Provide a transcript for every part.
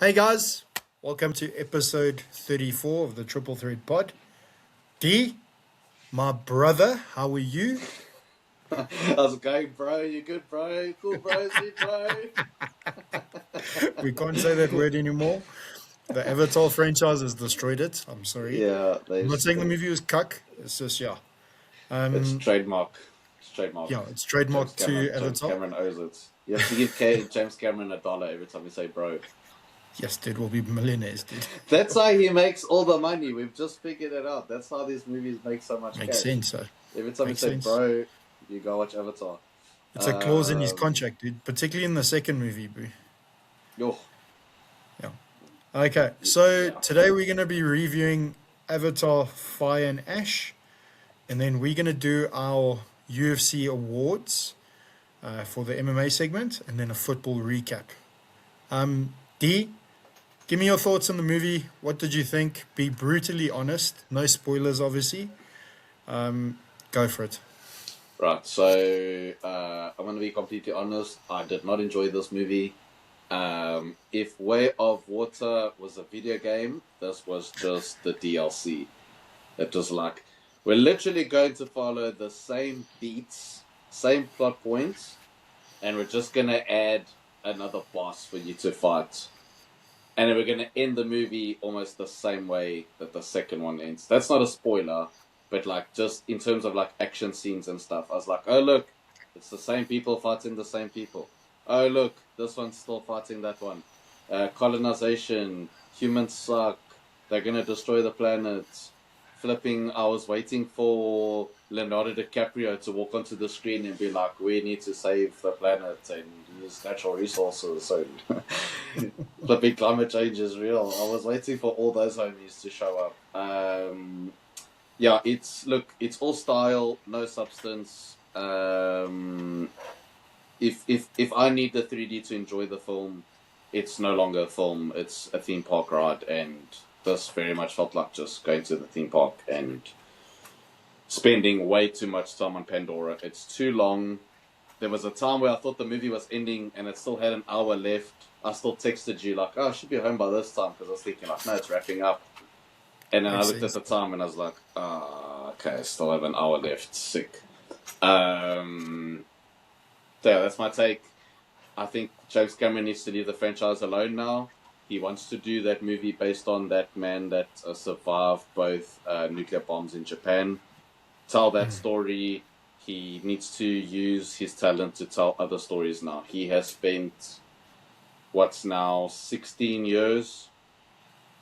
Hey guys, welcome to episode 34 of the Triple Threat Pod. D, my brother, how are you? How's it going, bro? You good, bro? Cool, bro. Sweet, bro. We can't say that word anymore. The Avatar franchise has destroyed it. I'm sorry. Yeah, I'm they. not saying the movie was cuck. It's just, yeah. It's Um, trademark. It's trademark. yeah, it's James trademarked to Cameron. James Avatar. Cameron owes it. You have to give James Cameron $1 every time you say bro. Yes, dude, we'll be millionaires, dude. That's how he makes all the money. We've just figured it out. That's how these movies make so much Makes cash. sense, Every time you makes say sense. bro, you go watch Avatar. It's a clause in his Um, contract, dude, particularly in the second movie, boo. yo, Yeah. Okay, so yeah. today we're going to be reviewing Avatar Fire and Ash. And then we're going to do our UFC awards for the MMA segment and then a football recap. D, give me your thoughts on the movie. What did you think? Be brutally honest. No spoilers, obviously. Go for it. Right. So I'm gonna be completely honest. I did not enjoy this movie. If Way of Water was a video game, this was just the DLC. It was like, we're literally going to follow the same beats, same plot points, and we're just going to add another boss for you to fight. And then we're going to end the movie almost the same way that the second one ends. That's not a spoiler, but like just in terms of like action scenes and stuff, I was like, oh look, it's the same people fighting the same people. Oh look, this one's still fighting that one. Colonization, humans suck, they're gonna destroy the planet. Flipping, I was waiting for Leonardo DiCaprio to walk onto the screen and be like, we need to save the planet and use natural resources and flipping climate change is real. I was waiting for all those homies to show up. Yeah, it's all style, no substance. If I need the 3D to enjoy the film, it's no longer a film. It's a theme park ride, and this very much felt like just going to the theme park and spending way too much time on Pandora. It's too long. There was a time where I thought the movie was ending, and it still had an hour left. I still texted you like, "Oh, I should be home by this time," because I was thinking like, "No, it's wrapping up." And then I Makes looked at sense. the time and I was like, okay, I still have an hour left. Sick. Um, yeah, that's my take. I think James Cameron needs to leave the franchise alone now. He wants to do that movie based on that man that survived both nuclear bombs in Japan. Tell that story. He needs to use his talent to tell other stories now. He has spent, what's now, 16 years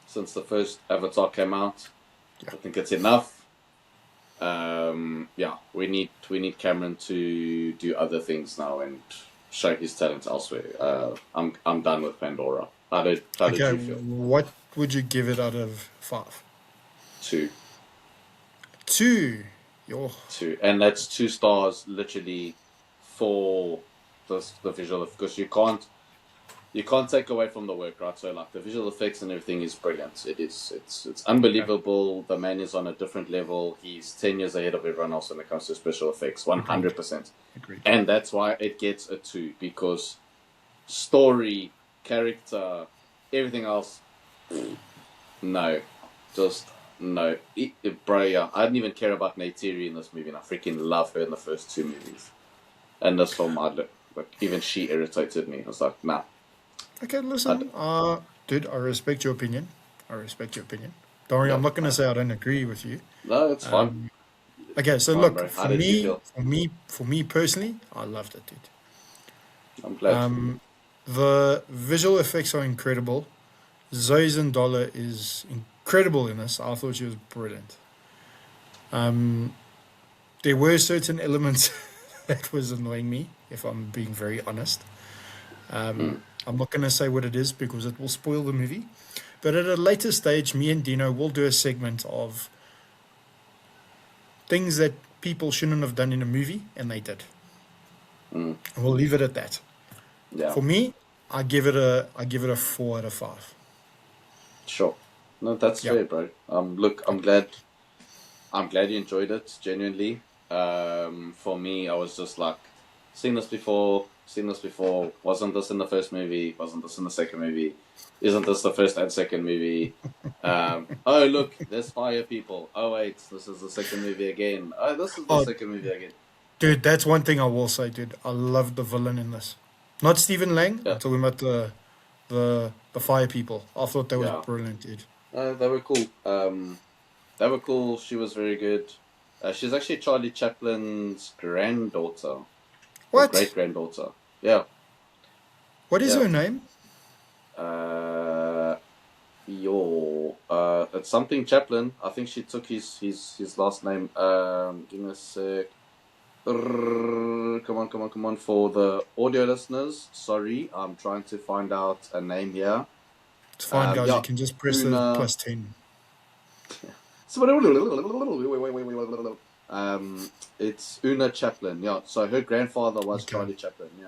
since the first Avatar came out. Yeah. I think it's enough. Yeah, we need Cameron to do other things now and show his talent elsewhere. I'm done with Pandora. How did Okay, you feel? what would you give it out of 5? Two, 2. Yo, and that's 2 stars literally for the visual, because you can't take away from the work, right? So like the visual effects and everything is brilliant. It's okay. unbelievable. The man is on a different level. He's 10 years ahead of everyone else when it comes to special effects, Agreed. 100%. Agreed. And that's why it gets a 2, because story, character, everything else, no, just no. Bro, yeah, I didn't even care about Neytiri in this movie, and I freaking love her in the first 2 movies. And this film, like even she irritated me. I was like, nah. Okay, I, listen, dude, I respect your opinion. I respect your opinion. Don't worry, yeah, I'm not gonna say I don't agree with you. no, it's fine. Okay, It's so fine, look, bro. How did you feel? for me personally, I loved it, dude. I'm glad. The visual effects are incredible. Zoe Zendala is incredible in this. I thought she was brilliant. There were certain elements that was annoying me, if I'm being very honest. Mm. I'm not gonna say what it is because it will spoil the movie. But at a later stage, me and Dino will do a segment of things that people shouldn't have done in a movie, and they did. Mm. And we'll leave it at that. Yeah, For me, I give it a 4 out of 5. sure. No, that's Yeah. fair, bro. Look, I'm glad you enjoyed it, genuinely. For me, I was just like, seen this before. seen this before. Wasn't this in the first movie? Wasn't this in the second movie? Isn't this the first and second movie? Oh, look, there's fire people. Oh, wait, this is the second movie again. Oh, this is the Oh, second movie again. dude, that's one thing I will say, dude. I love the villain in this. Not Stephen Lang. I'm Yeah, talking about the fire people. I thought that was yeah. brilliant, dude. They were cool. They were cool. She was very good. She's actually Charlie Chaplin's granddaughter or What? great granddaughter. Yeah, What is yeah. her name? Uh, it's something Chaplin. I think she took his last name. Give me a sec. Come on. For the audio listeners, sorry, I'm trying to find out a name here. It's fine, guys. You Yeah, can just press the Una. +10. It's Una Chaplin. Yeah, so her grandfather was Okay. Charlie Chaplin. Yeah,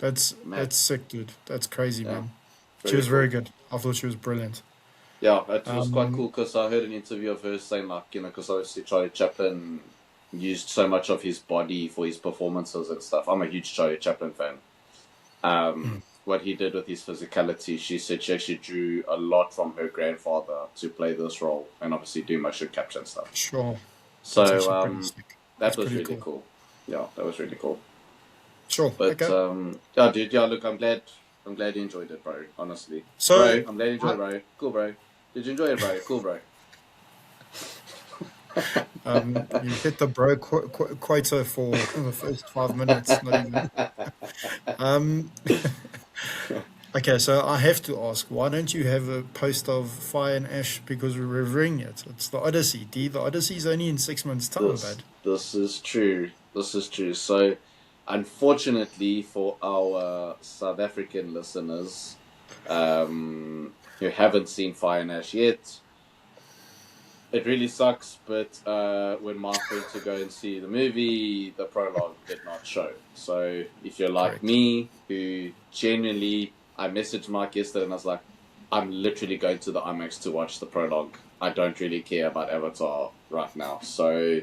mad. That's sick, dude. That's crazy, Yeah, man. She very was very cool. good. I thought she was brilliant. Yeah, it was quite Um, cool because I heard an interview of her saying, like, because obviously Charlie Chaplin used so much of his body for his performances and stuff. I'm a huge Charlie Chaplin fan. What he did with his physicality, she said she actually drew a lot from her grandfather to play this role and obviously do motion capture and stuff. sure. That's So actually pretty sick. that That's was pretty really cool. cool. Yeah, that was really cool. Sure. But Okay. yeah, dude, yeah, look, I'm glad you enjoyed it, bro. Honestly, So, bro, I'm glad you enjoyed I, it, bro. Cool, bro. Did you enjoy it, bro? Cool, bro. you hit the bro quota for the first 5 minutes, not even. Um, okay, so I have to ask, why don't you have a post of Fire and Ash because we're revering it? It's the Odyssey, D. The Odyssey's only in 6 months' time, This bud. this is true. This is true. So, unfortunately for our South African listeners, who haven't seen Fire and Ash yet, it really sucks. But when Mark went to go and see the movie, the prologue did not show. So, if you're like Correct. me, who genuinely, I messaged Mark yesterday and I was like, I'm literally going to the IMAX to watch the prologue. I don't really care about Avatar right now. So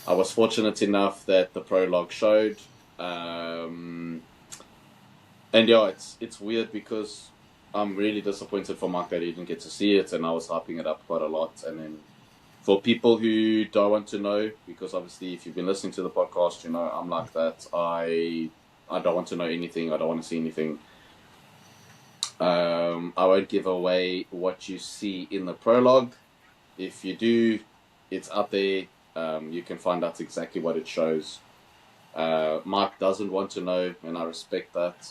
I was fortunate enough that the prologue showed, and yeah, it's weird because I'm really disappointed for Mark that he didn't get to see it, and I was hyping it up quite a lot. And then for people who don't want to know, because obviously if you've been listening to the podcast, you know I'm like that. I don't want to know anything. I don't want to see anything. I won't give away what you see in the prologue. If you do, it's out there. You can find out exactly what it shows. Mark doesn't want to know, and I respect that.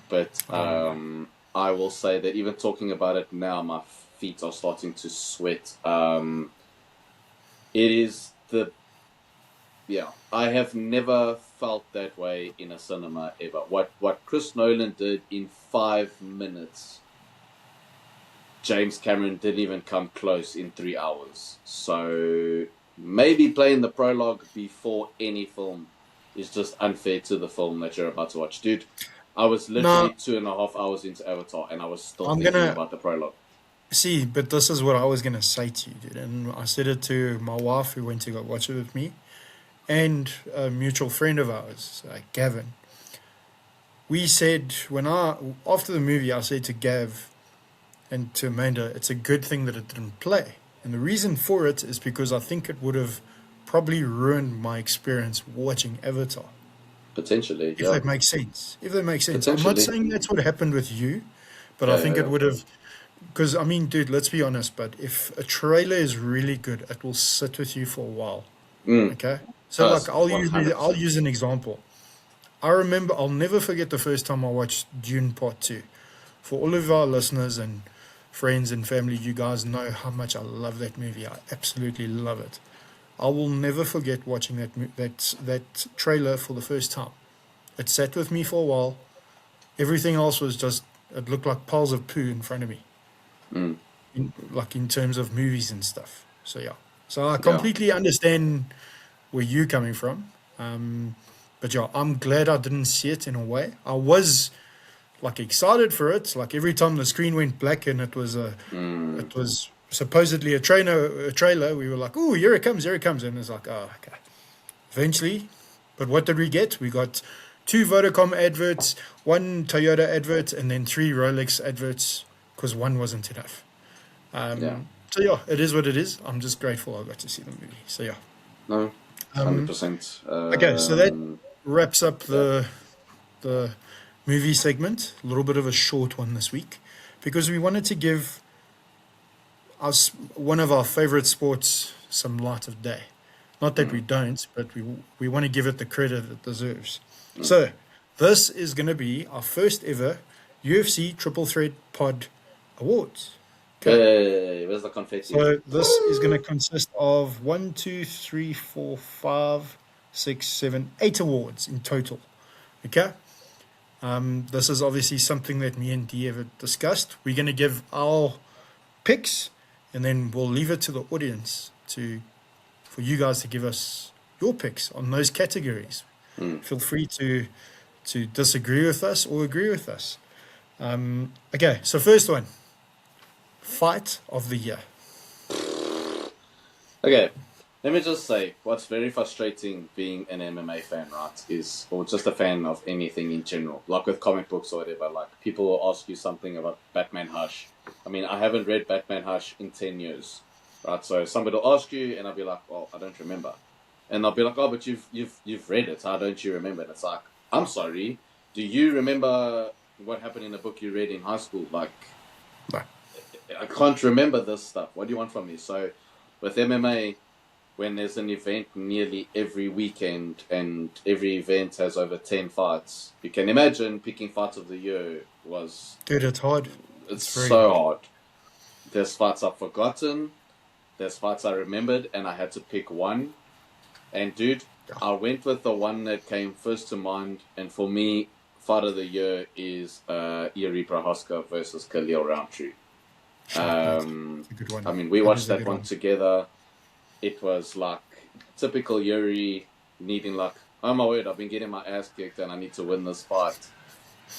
But Oh, I will say that even talking about it now, my feet are starting to sweat. It is yeah. I have never felt that way in a cinema ever. What Chris Nolan did in 5 minutes, James Cameron didn't even come close in 3 hours. So maybe playing the prologue before any film is just unfair to the film that you're about to watch. Dude, I was literally no, 2.5 hours into Avatar and I was still I'm thinking gonna about the prologue. see, but this is what I was gonna say to you, dude. And I said it to my wife who went to go watch it with me, and a mutual friend of ours, Gavin. We said when I after the movie, I said to Gav and to Amanda, it's a good thing that it didn't play. And the reason for it is because I think it would have probably ruined my experience watching Avatar. Potentially, If yeah. that makes sense. If that makes sense. I'm not Potentially. saying that's what happened with you, but I Yeah, yeah, think it yeah. would have. Because, I mean, dude, let's be honest, but if a trailer is really good, it will sit with you for a while. Mm, Okay? So, like, us, I'll 100%. use an example. I remember, I'll never forget the first time I watched Dune Part 2. For all of our listeners and friends and family, you guys know how much I love that movie. I absolutely love it. I will never forget watching that trailer for the first time. It sat with me for a while. Everything else was just it looked like piles of poo in front of me, Mm, like in terms of movies and stuff. So yeah, so I yeah. completely understand where you're coming from. Um, but yeah, I'm glad I didn't see it in a way. I was like excited for it. Like every time the screen went black and Mm, it was supposedly a trailer, we were like, "Oh, here it comes, here it comes," and it's like, "Oh, okay." Eventually, but what did we get? We got 2 Vodacom adverts, 1 Toyota advert, and then 3 Rolex adverts because 1 wasn't enough. Yeah. So yeah, it is what it is. I'm just grateful I got to see the movie. So yeah. No, 100%. Okay, so that wraps up the movie segment. A little bit of a short one this week because we wanted to give us one of our favorite sports some light of day. Not that we don't, but we want to give it the credit it deserves. So this is going to be our first ever UFC Triple Threat Pod Awards. Okay. Hey, where's the confetti? So this is going to consist of 1, 2, 3, 4, 5, 6, 7, 8 awards in total. Okay. This is obviously something that me and Dee have discussed. We're going to give our picks, and then we'll leave it to the audience for you guys to give us your picks on those categories. Feel free to disagree with us or agree with us. Okay, so first one, fight of the year. Okay, let me just say, what's very frustrating being an MMA fan, right, is, or just a fan of anything in general, like with comic books or whatever, like people will ask you something about Batman Hush. I mean, I haven't read Batman Hush in 10 years, right? So somebody will ask you, and I'll be like, well, I don't remember. And they'll be like, oh, but you've read it, how don't you remember? And it's like, I'm sorry, do you remember what happened in the book you read in high school? Like, No. I can't remember this stuff. What do you want from me? So with MMA, when there's an event nearly every weekend and every event has over 10 fights, you can imagine picking fights of the year was... Dude, it's hard. It's so hard. There's fights I've forgotten. There's fights I remembered, and I had to pick one. And dude, I went with the one that came first to mind. And for me, fight of the year is Yuri Prohaska versus Khalil Roundtree. It's a good one. I mean, we watched that one together. It was like typical Yuri needing like, oh my word, I've been getting my ass kicked and I need to win this fight.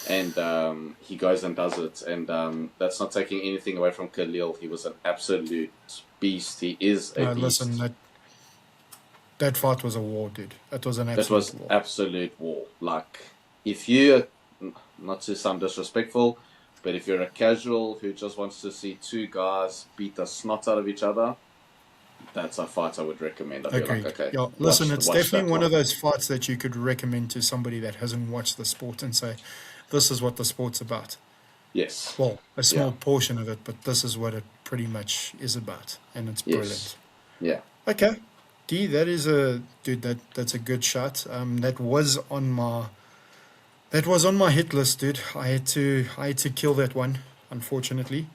And he goes and does it. And that's not taking anything away from Khalil. He was an absolute beast. He is a beast. Listen, that fight was a war, dude. It was an absolute war. Absolute war. Like, if you, not to sound disrespectful, but if you're a casual who just wants to see two guys beat the snot out of each other, that's a fight I would recommend. I'd Agreed. be like, okay, yeah, listen, it's definitely one one of those fights that you could recommend to somebody that hasn't watched the sport and say, this is what the sport's about. Yes. Well, a small portion of it, but this is what it pretty much is about, and it's brilliant. Yeah. Okay, D, that is that's a good shot. That was on my hit list, dude. I had to kill that one, unfortunately.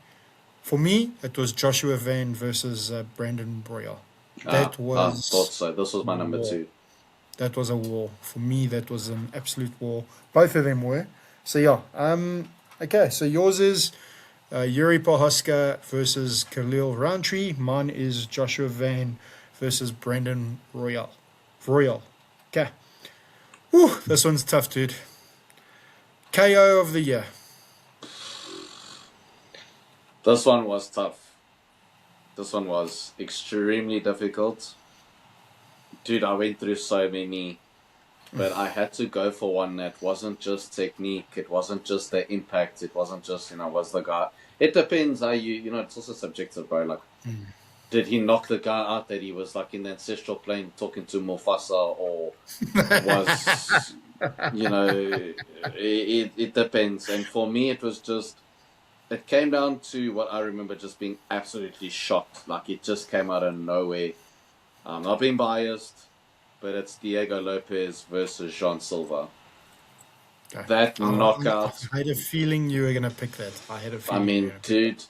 For me, it was Joshua Van versus Brandon Royal. That was... I thought so. This was my number 2. That was a war. For me, that was an absolute war. Both of them were. So, yeah. Okay, so yours is Yuri Prohaska versus Khalil Roundtree. Mine is Joshua Van versus Brandon Royal. Okay. Whew, this one's tough, dude. KO of the year. This one was tough. This one was extremely difficult. Dude, I went through so many, but I had to go for one that wasn't just technique. It wasn't just the impact. It wasn't just, was the guy. It depends how it's also subjective, bro. Like, did he knock the guy out that he was like in the ancestral plane talking to Mufasa, or was, it depends. And for me, it was just, it came down to what I remember just being absolutely shocked. Like, it just came out of nowhere. I'm not being biased, but it's Diego Lopez versus Jean Silva. Okay. That knockout. I had a feeling you were going to pick that. I mean, dude,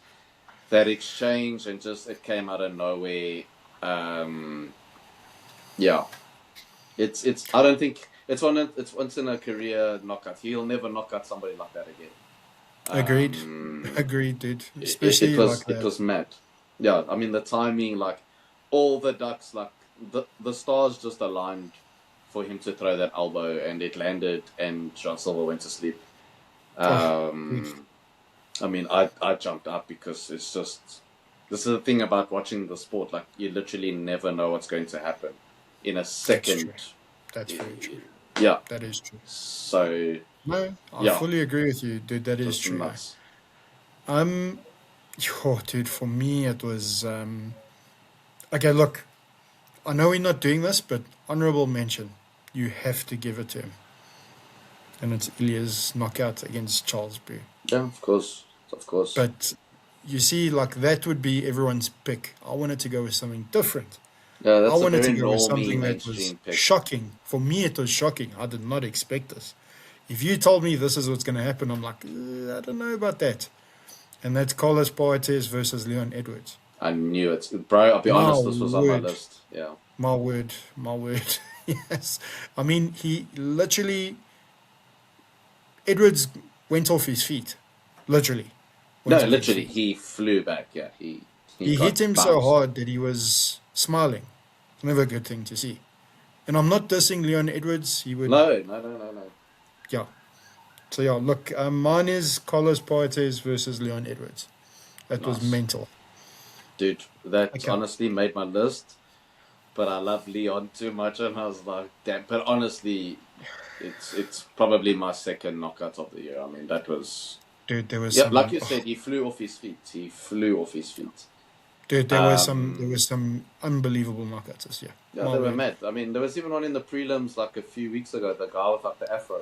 that exchange and just, it came out of nowhere. Yeah. It's, I don't think, it's once in a career knockout. He'll never knock out somebody like that again. Agreed, dude. Especially it was mad. Yeah, I mean, the timing, like, all the ducks, like, the stars just aligned for him to throw that elbow, and it landed, and Jean Silva went to sleep. I mean, I jumped up because it's just, this is the thing about watching the sport, like, you literally never know what's going to happen in a second. That's very true. Yeah. That is true. So No, I yeah, fully agree with you, dude. That is just true. nuts. Um, dude, for me it was okay. Look, I know we're not doing this, but honorable mention. You have to give it to him, and it's Ilya's knockout against Charles Boo. Yeah, of course, of course. But you see, like that would be everyone's pick. I wanted to go with something different. Yeah, I that's a wanted to very go with normie something that was mainstream pick. shocking. For me, it was shocking. I did not expect this. If you told me this is what's going to happen, I'm like, I don't know about that. And that's Carlos Boates versus Leon Edwards. I knew it, bro. I'll be My honest, this was on my word, list. Yeah. my word, my word. Yes. I mean, he literally, Edwards went off his feet. Literally went No, off his literally, feet. he flew back. Yeah, he He got hit him so bounced. hard that he was smiling. Never a good thing to see. And I'm not dissing Leon Edwards. He would, No, no, no, no, no. yeah. So yeah, look, mine is Carlos Boates versus Leon Edwards. That was Nice, mental. dude. That Okay. honestly made my list. But I love Leon too much, and I was like, damn. But honestly, it's probably my second knockout of the year. I mean, that was Dude, there was yeah, like some. you said, he flew off his feet. He flew off his feet. Dude, there Um, was some unbelievable knockouts this year. yeah, My they were word. mad. I mean, there was even one in the prelims like a few weeks ago. The guy with like the afro,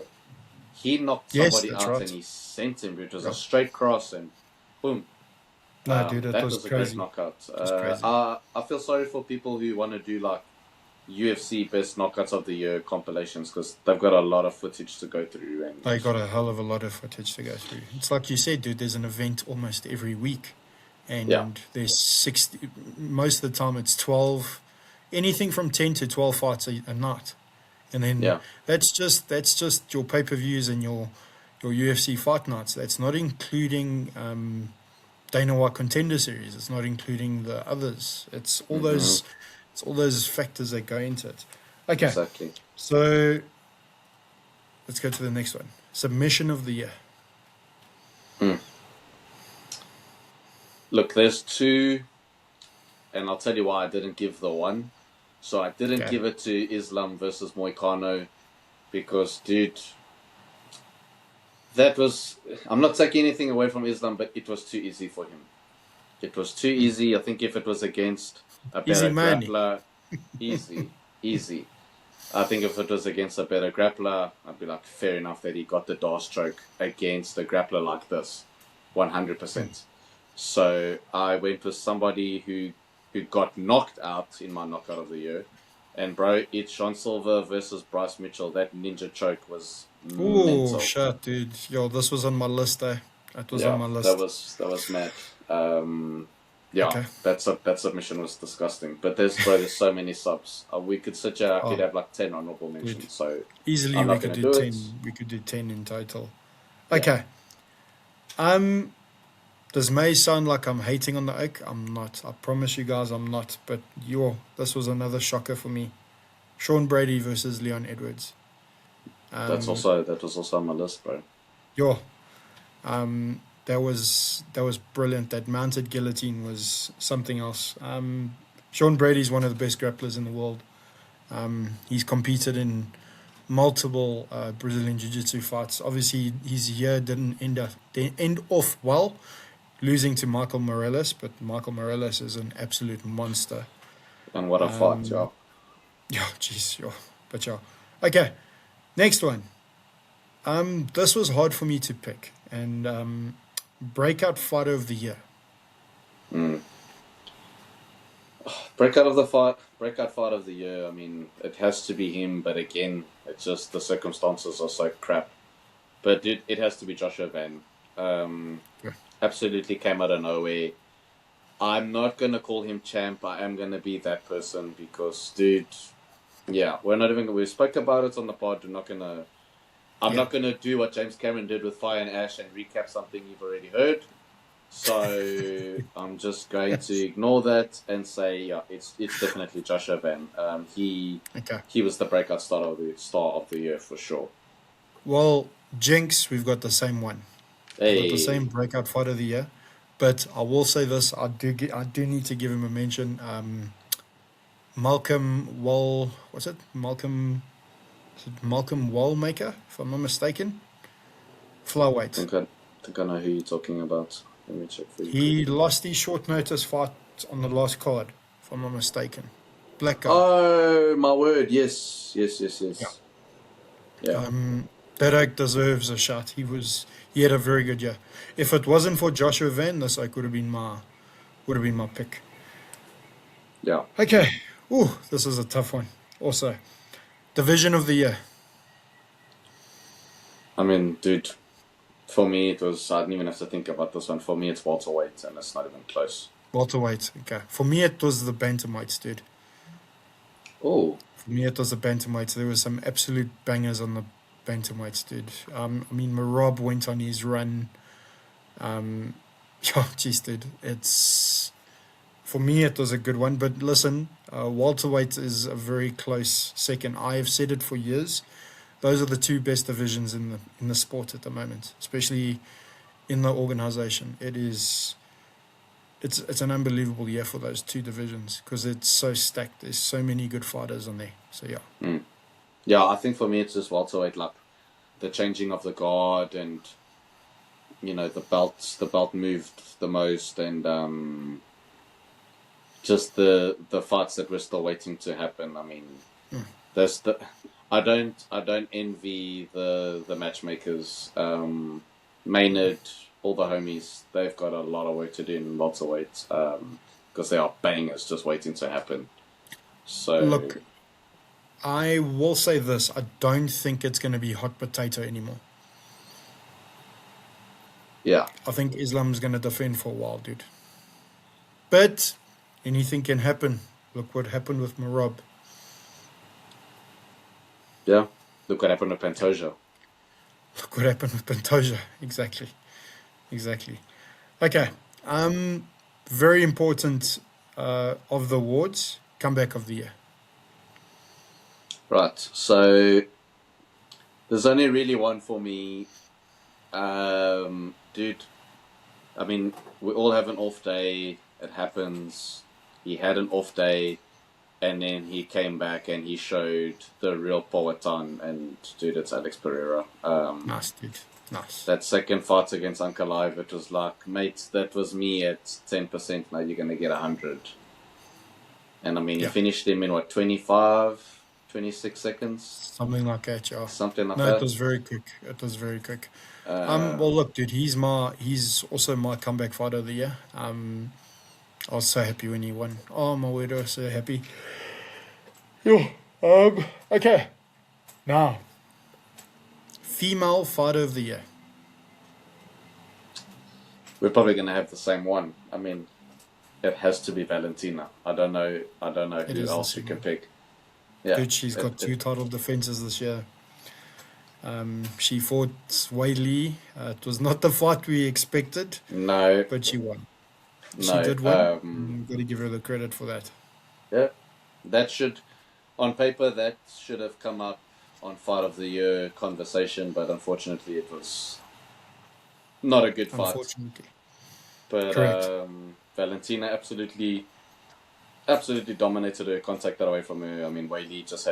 he knocked Yes, somebody that's out and right. he sent him. It was a Yeah. straight cross and boom. No, dude, it That was was a great crazy. knockout. It was crazy. I feel sorry for people who want to do like UFC best knockouts of the year compilations because they've got a lot of footage to go through and They got a hell of a lot of footage to go through. It's like you said, dude, there's an event almost every week. yeah, And there's 60, most of the time it's 12, anything from 10 to 12 fights a night. And then yeah, that's just your pay-per-views and your UFC fight nights. That's not including Dana White Contender Series. It's not including the others. hmm It's all those factors that go into it. Okay, exactly. so let's go to the next one. Submission of the year. Mm. Look, there's two, and I'll tell you why I didn't give the one. So I didn't Okay, give it to Islam versus Moicano because, dude, that was. I'm not taking anything away from Islam, but it was too easy for him. It was too easy. I think if it was against a easy better money. grappler, easy, easy. I think if it was against a better grappler, I'd be like, fair enough that he got the DAR stroke against a grappler like this, 100%. So I went with somebody who got knocked out in my knockout of the year. And bro, it's Sean Silver versus Bryce Mitchell. That ninja choke was Oh mental. shit, dude. Yo, this was on my list. It was on Yeah, my list. that was mad. Yeah, Okay. that submission was disgusting. But there's so many subs. We could sit here. I could Oh, have like 10 honorable dude. mentions. So Easily I'm we not could gonna do do it. 10. We could do 10 in total. Yeah, Okay. Um, this may sound like I'm hating on the oak. I'm not. I promise you guys I'm not. But this was another shocker for me. Sean Brady versus Leon Edwards. Um, that was also on my list, bro. yo, that was brilliant. That mounted guillotine was something else. Sean Brady's one of the best grapplers in the world. He's competed in multiple Brazilian Jiu-Jitsu fights. Obviously, his year didn't end off well, losing to Michael Morales. But Michael Morales is an absolute monster. And what a fight, Um, yeah. yeah, jeez, yeah, but yeah. Okay, next one. This was hard for me to pick, and breakout fighter of the year. Mm. Breakout fight of the year. I mean, it has to be him, but again, it's just the circumstances are so crap. But it has to be Joshua Van. Um, Yeah. Absolutely came out of nowhere. I'm not gonna call him champ. I am gonna be that person because, dude, yeah, we're not even. We spoke about it on the pod. We're not gonna. I'm Yeah. not gonna do what James Cameron did with Fire and Ash and recap something you've already heard. So I'm just going to ignore that and say, yeah, it's definitely Joshua Van. Okay. He was the breakout star of the year for sure. Well, Jinx, we've got the same one. We've got the same Hey, breakout fighter of the year. But I will say this: I do need to give him a mention. Malcolm Wall, what's it? Malcolm. is it Malcolm Wallmaker, if I'm not mistaken. Flyweight. I think I know who you're talking about. Let me check for you He quickly. lost his short notice fight on the last card, if I'm not mistaken. Black guy. Oh my word! Yes, yes, yes, Yeah. yes. Yeah, That oak deserves a shot. He had a very good year. If it wasn't for Joshua Van, this oak would have been my pick. yeah. Okay. Ooh, this is a tough one. Also, division of the year. I mean, dude, for me it was. I didn't even have to think about this one. For me, it's welterweight, and it's not even close. Welterweight. Okay. For me, it was the bantamweights, dude. Oh, For me, it was the bantamweights. There were some absolute bangers on the bantamweights, dude. I mean, Marab went on his run. Yeah, geez, dude. For me, it was a good one. But listen, welterweight is a very close second. I have said it for years. Those are the two best divisions in the sport at the moment, especially in the organization. It's an unbelievable year for those two divisions because it's so stacked. There's so many good fighters on there. So yeah, yeah. I think for me it's just welterweight. Like the changing of the guard, and the belt moved the most, and just the fights that we're still waiting to happen. I mean, there's the I don't envy the matchmakers. Maynard, all the homies, they've got a lot of work to do in welterweight because there are bangers just waiting to happen. So look, I will say this: I don't think it's going to be hot potato anymore. yeah, I think Islam's going to defend for a while, dude. But anything can happen. Look what happened with Marab. yeah. Look what happened to Pantoja. Look what happened with Pantoja. Exactly. Exactly. Okay. Very important of the awards. Comeback of the year. Right. So there's only really one for me, dude. I mean, we all have an off day. It happens. He had an off day, and then he came back and he showed the real Powhatan. And dude, it's Alex Pereira. Nice, dude. Nice. That second fight against Uncle Live, it was like, mate, that was me at 10%. Now you're gonna get 100. And I mean, he Yeah. finished him in what, 25, 26 seconds, Something like that, yeah. something like No, it that. was very quick. It was very quick. Uh, Well, look, dude, he's also my comeback fighter of the year. I was so happy when he won. Oh my word, I was so happy. Yeah. Okay. Now, female fighter of the year. we're probably gonna have the same one. I mean, it has to be Valentina. I don't know. It Who is the else you same can one. pick. Yeah. Dude, she's got two title defenses this year. She fought Wei Lee. It was not the fight we expected, No, but she won. She no. did win. Got to give her the credit for that. Yeah. That should, on paper, that should have come up on fight of the year conversation, but unfortunately, it was not a good fight. Unfortunately, But correct. Valentina absolutely dominated her, contact that away from her. I mean, Wei Lee just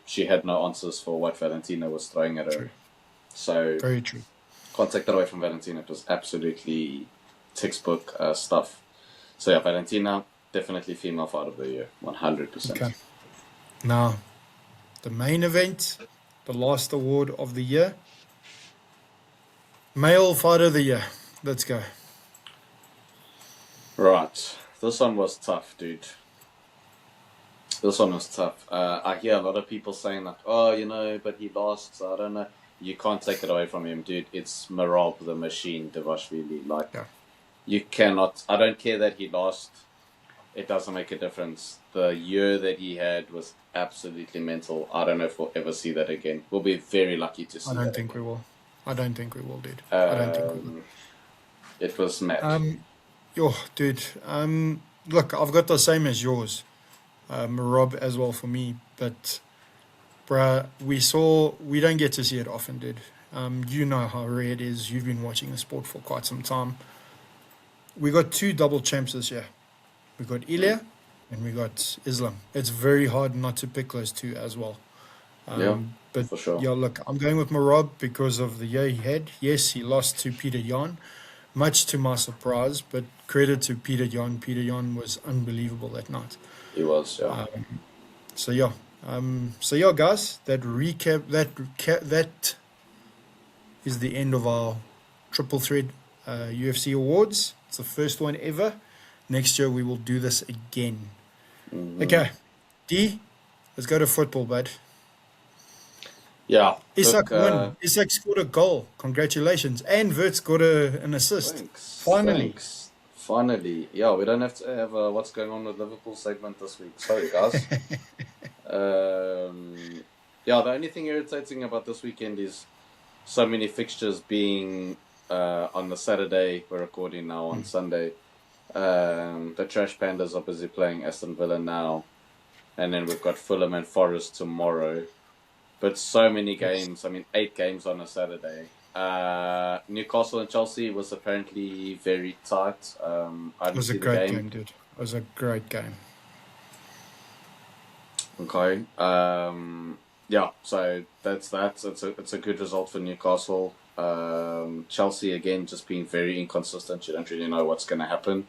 she had no answers for what Valentina was throwing at her. True. So Very true. contact that away from Valentina, it was absolutely textbook stuff. So yeah, Valentina, definitely female fight of the year, 100%. Okay. Now, the main event, the last award of the year, male fighter of the year. Let's go. Right, this one was tough, dude. This one was tough. I hear a lot of people saying like, oh, but he lost, so I don't know. You can't take it away from him, dude. It's Marab, the machine, Devashvili. Like, Yeah. you cannot. I don't care that he lost. It doesn't make a difference. The year that he had was absolutely mental. I don't know if we'll ever see that again. We'll be very lucky to see I that don't think again. we will. I don't think we will, dude. I don't think we will. It was mad. Yo, dude. Look, I've got the same as yours. Rob as well for me, but bruh, we don't get to see it often, dude. You know how rare it is. You've been watching the sport for quite some time. We got two double champs this year. We got Ilya and we got Islam. It's very hard not to pick those two as well. Yeah, But for sure. yeah, look, I'm going with Marab because of the year he had. Yes, he lost to Peter Yan, much to my surprise, but credit to Peter Yan. Peter Yan was unbelievable that night. He was, yeah. So yeah, guys, that is the end of our triple thread UFC awards. It's the first one ever. Next year we will do this again. Hmm. Okay, D, let's go to football, bud. Yeah, Isak look, won. Isak scored a goal. Congratulations. And Verts got an assist. Finally. thanks. Finally, yeah, we don't have to have a what's going on with Liverpool segment this week. Sorry, guys. Yeah, the only thing irritating about this weekend is so many fixtures being on the Saturday. We're recording now on Sunday. The Trash Pandas are busy playing Aston Villa now, and then we've got Fulham and Forest tomorrow. But so many games. I mean, 8 games on a Saturday. Newcastle and Chelsea was apparently very tight. I It didn't was a see the great game. game, dude. It was a great game. Okay. Yeah. So that's that. It's a good result for Newcastle. Chelsea again just being very inconsistent. You don't really know what's going to happen.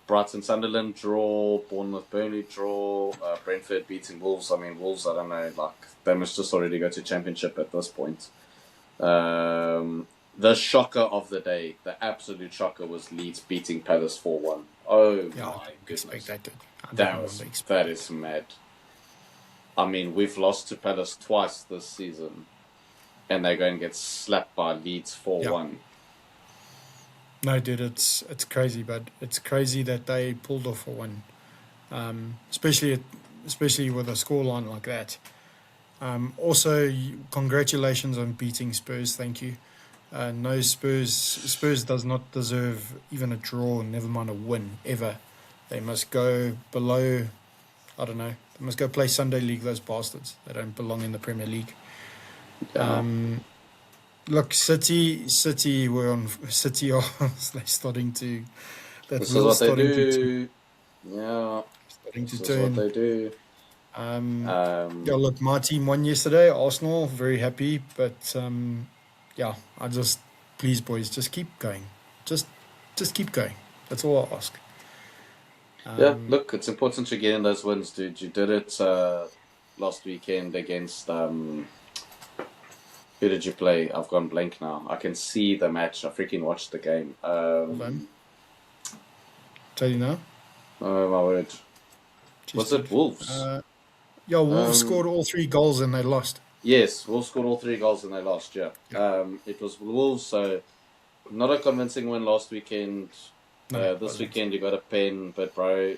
Brighton Sunderland draw, Bournemouth Burnley draw, Brentford beating Wolves. I mean, Wolves, I don't know, like they must just already go to Championship at this point. The shocker of the day, the absolute shocker, was Leeds beating Palace 4-1. Oh Yeah, I my didn't goodness, expect that, dude. I that didn't was expect that is mad. I mean, we've lost to Palace twice this season, and they're going to get slapped by Leeds 4-1. No, dude, it's crazy, but it's crazy that they pulled off a win, especially with a scoreline like that. Also, congratulations on beating Spurs. Thank you. No, Spurs does not deserve even a draw, never mind a win ever. They must go below. I don't know. They must go play Sunday League. Those bastards. They don't belong in the Premier League. Yeah. Look, City were on. City are they're starting to. That This is wheel's what they starting to do. Yeah, starting to this is what turn. they do. Yeah, look, my team won yesterday. Arsenal, very happy, but yeah, I just please, boys, just keep going. Just just keep going. That's all I ask. Yeah, look, it's important to get in those wins, dude. You did it last weekend against who did you play? I've gone blank now. I can see the match. I freaking watched the game. Hold on. Tell you now. Oh my word. Jeez, Was it dude. Wolves? Yeah, Wolves Um, scored all 3 goals and they lost. yes, Wolves scored all 3 goals and they lost, yeah. Yeah. It was Wolves, so not a convincing win last weekend. No, it This wasn't. weekend you got a pen, but bro,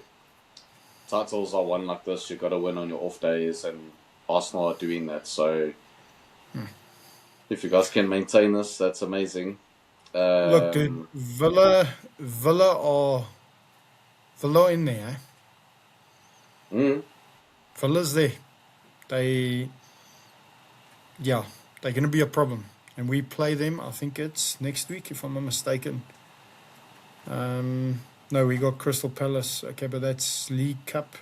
titles are won like this. You got to win on your off days, and Arsenal are doing that. So if you guys can maintain this, that's amazing. Look, dude, Villa in there. Mm, Villa's there. They, yeah, they're going to be a problem. And we play them, I think it's next week, if I'm not mistaken. No, we got Crystal Palace. Okay, but that's League Cup.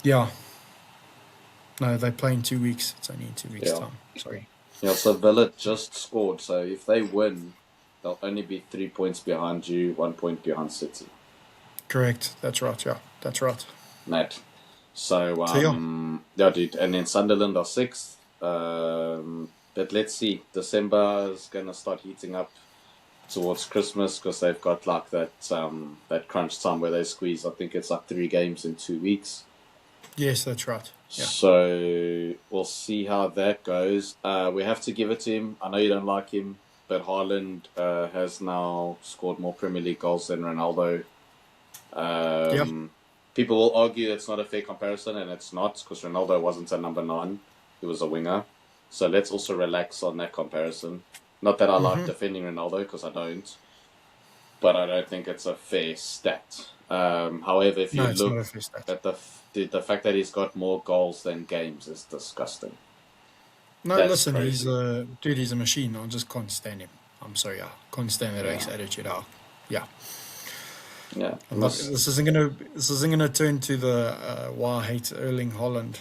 Yeah. No, they play in 2 weeks. It's only in 2 weeks' yeah, time. Sorry. yeah. So Villa just scored. So if they win, they'll only be 3 points behind you, 1 point behind City. Correct. That's right. Yeah, that's right. Mad. So Yeah. yeah, dude. And then Sunderland are 6th. But let's see. December is gonna start heating up towards Christmas because they've got like that crunch time where they squeeze. I think it's like 3 games in 2 weeks. Yes, that's right. Yeah. So we'll see how that goes. We have to give it to him. I know you don't like him, but Haaland has now scored more Premier League goals than Ronaldo. Yeah. People will argue it's not a fair comparison, and it's not because Ronaldo wasn't a number 9; he was a winger. So let's also relax on that comparison. Not that I like defending Ronaldo because I don't, but I don't think it's a fair stat. However, if you No, it's not look a fair stat. at the fact that he's got more goals than games is disgusting. No, That's listen, he's crazy. a dude. He's a machine. I just can't stand him. I'm sorry. I can't stand that Yeah. attitude. Yeah. Yeah, I'm not. This isn't gonna turn to the why I hate Erling Holland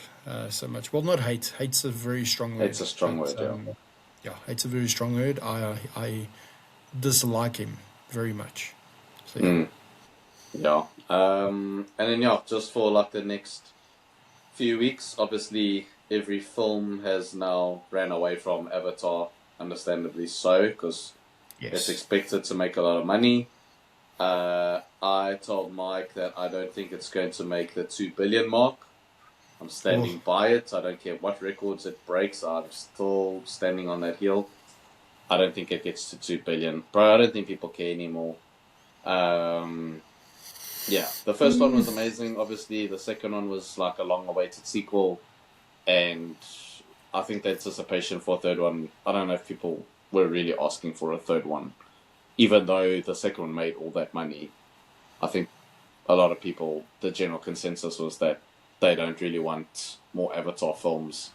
so much. Well, not hate. Hate's a very strong it's word, a strong but word. Yeah. yeah, hate's a very strong word. I dislike him very much. So yeah. Mm, yeah. And then yeah, just for like the next few weeks, obviously every film has now ran away from Avatar, understandably so, because it's Yes. expected to make a lot of money. I told Mike that I don't think it's going to make the 2 billion mark. I'm Oh, standing by it. I don't care what records it breaks. I'm still standing on that hill. I don't think it gets to 2 billion. Bro, I don't think people care anymore. Um, yeah, the first one was amazing. Obviously, the second one was like a long awaited sequel. And I think the anticipation for a third one, I don't know if people were really asking for a third one. Even though the second one made all that money, I think a lot of people, the general consensus was that they don't really want more Avatar films.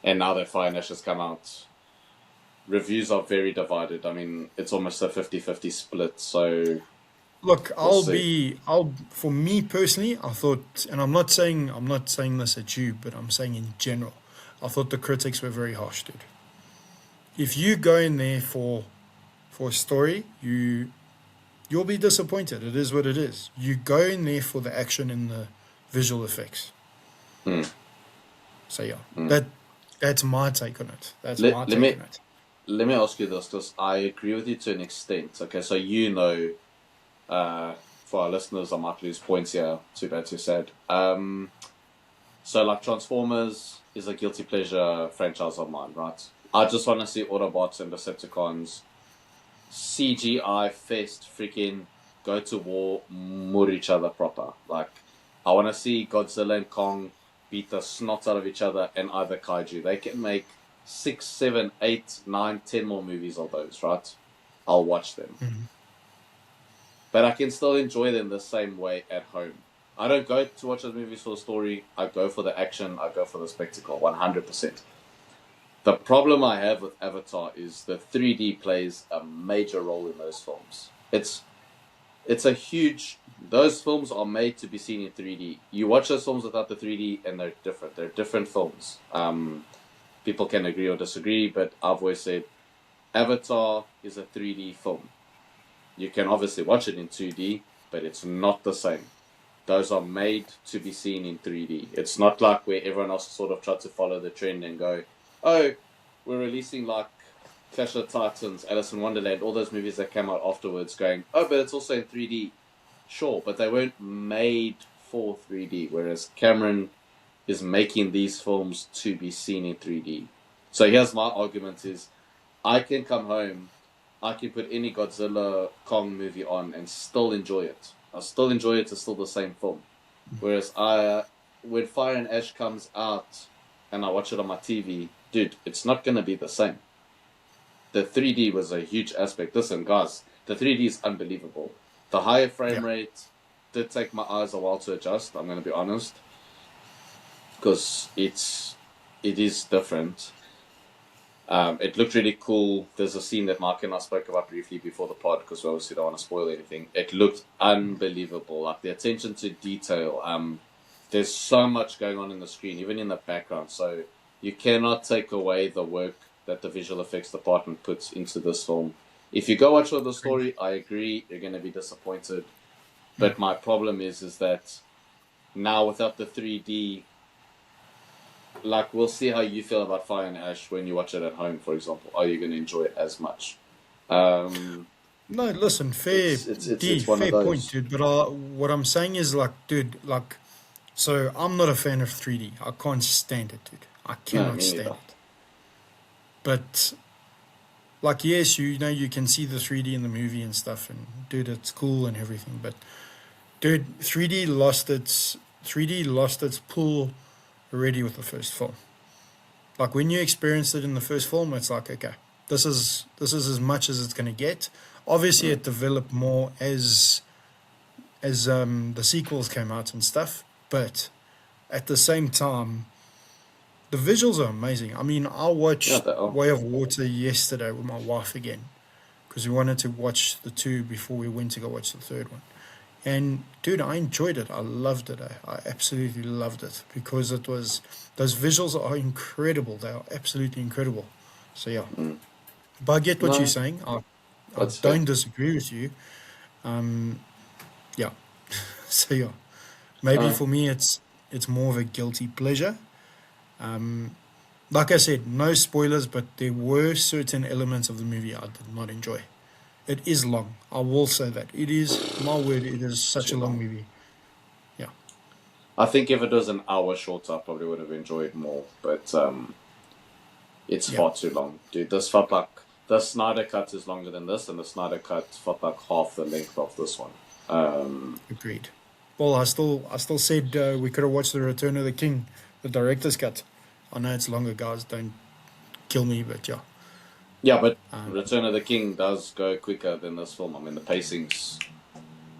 And now that Fire and Ash has come out, reviews are very divided. I mean, it's almost a 50-50 split, so look, we'll see. for me personally, I thought, and I'm not saying this at you, but I'm saying in general, I thought the critics were very harsh, dude. If you go in there for a story, you'll be disappointed. It is what it is. You go in there for the action and the visual effects. Hmm. So yeah, Hmm. that's my take on it. That's Let, my let take me on it. let me ask you this, because I agree with you to an extent. Okay, so for our listeners, I might lose points here. Too bad, too sad. So like Transformers is a guilty pleasure franchise of mine, right? I just want to see Autobots and Decepticons CGI fest freaking go to war, murder each other proper. Like, I want to see Godzilla and Kong beat the snot out of each other and either kaiju. They can make 6, 7, 8, 9, 10 more movies of those, right? I'll watch them. But I can still enjoy them the same way at home. I don't go to watch those movies for the story. I go for the action. I go for the spectacle, 100%. The problem I have with Avatar is the 3D plays a major role in those films. It's a huge. Those films are made to be seen in 3D. You watch those films without the 3D, and they're different. They're different films. People can agree or disagree, but I've always said Avatar is a 3D film. You can obviously watch it in 2D, but it's not the same. Those are made to be seen in 3D. It's not like where everyone else sort of tried to follow the trend and go, oh, we're releasing like Clash of the Titans, Alice in Wonderland, all those movies that came out afterwards going, oh, but it's also in 3D. Sure, but they weren't made for 3D, whereas Cameron is making these films to be seen in 3D. So here's my argument is, I can come home, I can put any Godzilla Kong movie on and still enjoy it. I'll still enjoy it, it's still the same film. Whereas when Fire and Ash comes out and I watch it on my TV, dude, it's not going to be the same. The 3D was a huge aspect. Listen, guys, the 3D is unbelievable. The higher frame Yeah. rate did take my eyes a while to adjust, I'm going to be honest, because it is different. It looked really cool. There's a scene that Mark and I spoke about briefly before the pod, because we obviously don't want to spoil anything. It looked unbelievable. Like the attention to detail. There's so much going on in the screen, even in the background. So you cannot take away the work that the visual effects department puts into this film. If you go watch the story, I agree, you're going to be disappointed. But my problem is that now without the 3D, like, we'll see how you feel about Fire and Ash when you watch it at home, for example. Are you going to enjoy it as much? Um, No, listen, fair it's one of fair point, those. dude. But what I'm saying is like, dude, like, so I'm not a fan of 3D. I can't stand it, dude. I No, cannot me stand neither. it. But like, yes, you know, you can see the 3D in the movie and stuff, and dude, it's cool and everything. But dude, 3D lost its pull already with the first film. Like when you experienced it in the first film, it's like, okay, this is as much as it's gonna get. Obviously, Mm. it developed more as the sequels came out and stuff, but at the same time, the visuals are amazing. I mean, I Yeah, watched they are. Way of Water yesterday with my wife again because we wanted to watch the two before we went to go watch the third one. And dude, I enjoyed it. I loved it. I absolutely loved it because it was those visuals are incredible. They are absolutely incredible. So yeah, Mm. but I get what you're No, saying. I that's fair. don't disagree with you. Yeah. So yeah, maybe No, for me it's more of a guilty pleasure. Like I said, no spoilers, but there were certain elements of the movie I did not enjoy. It is long. I will say that. It is, my word, it is such too a long long. movie. Yeah. I think if it was an hour shorter, I probably would have enjoyed more. But it's Yeah. far too long, dude. This felt like the Snyder cut is longer than this, and the Snyder cut felt like half the length of this one. Agreed. Well, I still said we could have watched The Return of the King, the director's cut. I know it's longer, guys. Don't kill me, but yeah. Yeah, but Um, Return of the King does go quicker than this film. I mean, the pacing's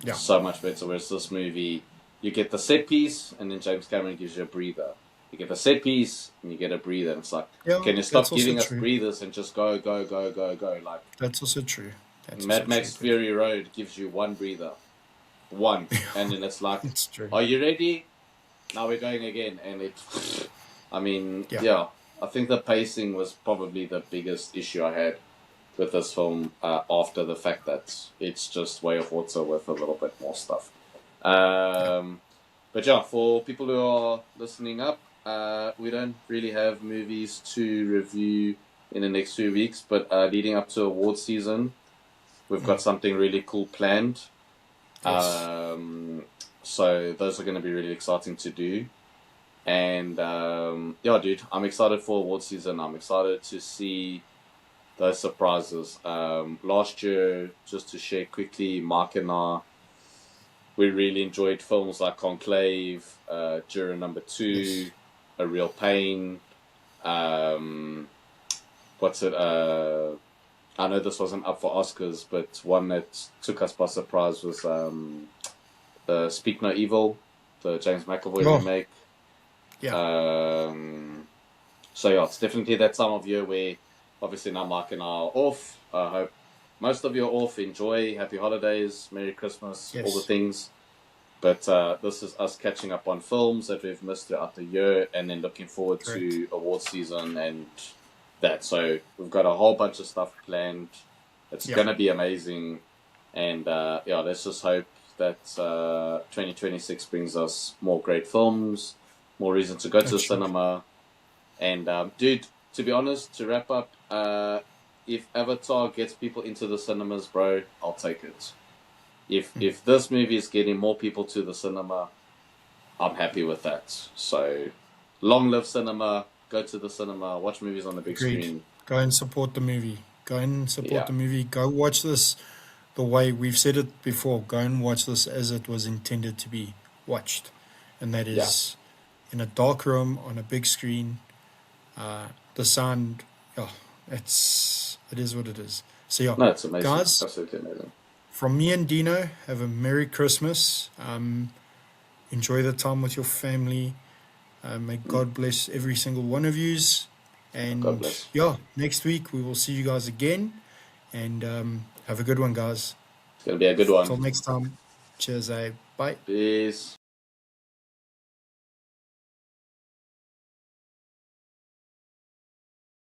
yeah. so much better. Whereas this movie, you get the set piece, and then James Cameron gives you a breather. You get the set piece, and you get a breather. And it's like, Yeah, can you that's stop also giving us true. breathers and just go, go, go, go, go? Like That's also true. That's also Mad true, Max dude. Fury Road gives you one breather, one, and then it's like, It's true. are you ready? Now we're going again, and it. I mean, Yeah. yeah, I think the pacing was probably the biggest issue I had with this film. After the fact that it's just Way of Water with a little bit more stuff. Yeah. But yeah, for people who are listening up, we don't really have movies to review in the next few weeks. But leading up to award season, we've got something really cool planned. Yes. So those are going to be really exciting to do. And yeah, dude, I'm excited for award season. I'm excited to see those surprises. Last year, just to share quickly, Mark and I, we really enjoyed films like Conclave, Juror Number Yes. Two, A Real Pain. Um, what's it? I know this wasn't up for Oscars, but one that took us by surprise was Speak No Evil, the James McAvoy Oh, remake. yeah. So yeah, it's definitely that time of year where obviously now Mark and I are off. I hope most of you are off. Enjoy, happy holidays, Merry Christmas, all the Yes. things. But this is us catching up on films that we've missed throughout the year and then looking forward Correct. to award season and that. So we've got a whole bunch of stuff planned. It's Yeah. going to be amazing. And yeah, let's just hope that 2026 brings us more great films, more reason to go to It the should. cinema. And dude, to be honest, to wrap up, if Avatar gets people into the cinemas, bro, I'll take it. If this movie is getting more people to the cinema, I'm happy with that. So, long live cinema. Go to the cinema. Watch movies on the big Agreed. screen. Go and support the movie. Go and support Yeah, the movie. Go watch this the way we've said it before. Go and watch this as it was intended to be watched. And that yeah. is in a dark room on a big screen. The sound, oh, it is what it is. So yeah, No, it's amazing. guys, Absolutely amazing. from me and Dino, have a Merry Christmas. Enjoy the time with your family. May God bless every single one of yous. God And bless. yeah, next week we will see you guys again. And have a good one, guys. It's gonna be a good one. Till next time. Cheers, Bye. Peace.